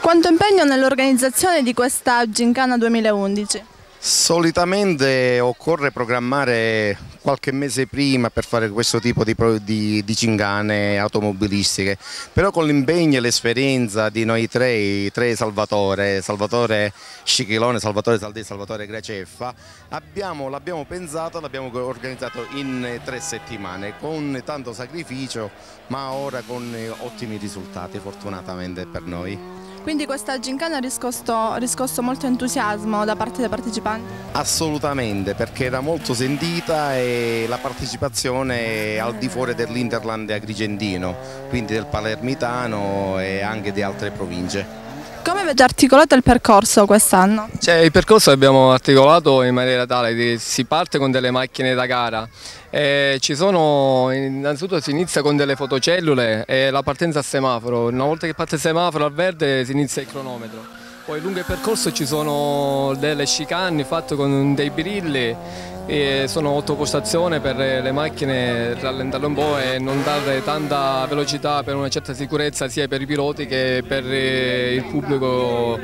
Quanto impegno nell'organizzazione di questa Gincana 2011? Solitamente occorre programmare qualche mese prima per fare questo tipo di gincane automobilistiche, però con l'impegno e l'esperienza di noi tre, i tre Salvatore Scichilone, Salvatore Saldè, Salvatore Graceffa, l'abbiamo pensato, l'abbiamo organizzato in 3 settimane con tanto sacrificio, ma ora con ottimi risultati fortunatamente per noi. Quindi questa Gincana ha riscosso molto entusiasmo da parte dei partecipanti? Assolutamente, perché era molto sentita e la partecipazione è al di fuori dell'Interland agrigentino, quindi del palermitano e anche di altre province. Come avete articolato il percorso quest'anno? Il percorso l'abbiamo articolato in maniera tale che si parte con delle macchine da gara. Innanzitutto si inizia con delle fotocellule e la partenza a semaforo. Una volta che parte il semaforo al verde si inizia il cronometro. Poi lungo il percorso ci sono delle chicane fatte con dei birilli e sono 8 postazioni per le macchine rallentarle un po' e non dare tanta velocità per una certa sicurezza sia per i piloti che per il pubblico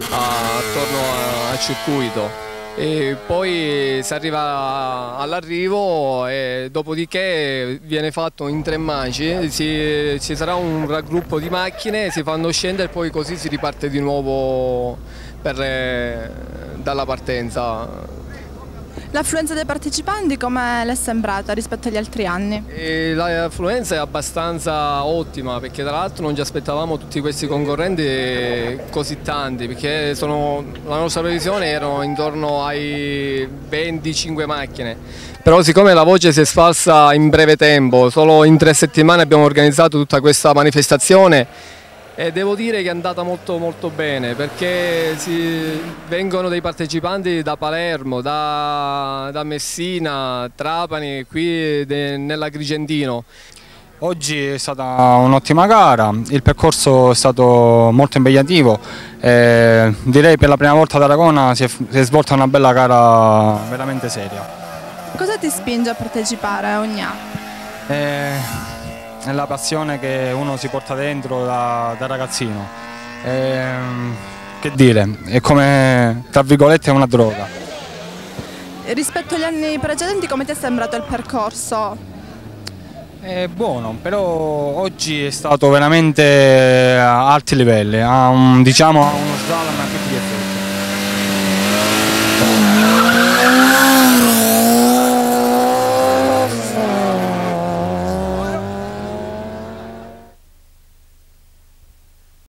attorno al circuito. E poi si arriva all'arrivo e dopodiché viene fatto in 3 manci, ci sarà un raggruppo di macchine, si fanno scendere e poi così si riparte di nuovo dalla partenza. L'affluenza dei partecipanti come le è sembrata rispetto agli altri anni? L'affluenza è abbastanza ottima perché tra l'altro non ci aspettavamo tutti questi concorrenti così tanti, perché la nostra previsione erano intorno ai 25 macchine, però siccome la voce si è sparsa in breve tempo, solo in 3 settimane abbiamo organizzato tutta questa manifestazione. E devo dire che è andata molto molto bene perché vengono dei partecipanti da Palermo, da Messina, Trapani, qui nell'Agrigentino. Oggi è stata un'ottima gara, il percorso è stato molto impegnativo, direi per la prima volta ad Aragona si è svolta una bella gara veramente seria. Cosa ti spinge a partecipare ogni anno? È la passione che uno si porta dentro da ragazzino, che dire, è come, tra virgolette, una droga. Rispetto agli anni precedenti come ti è sembrato il percorso? È buono, però oggi è stato veramente a alti livelli, diciamo a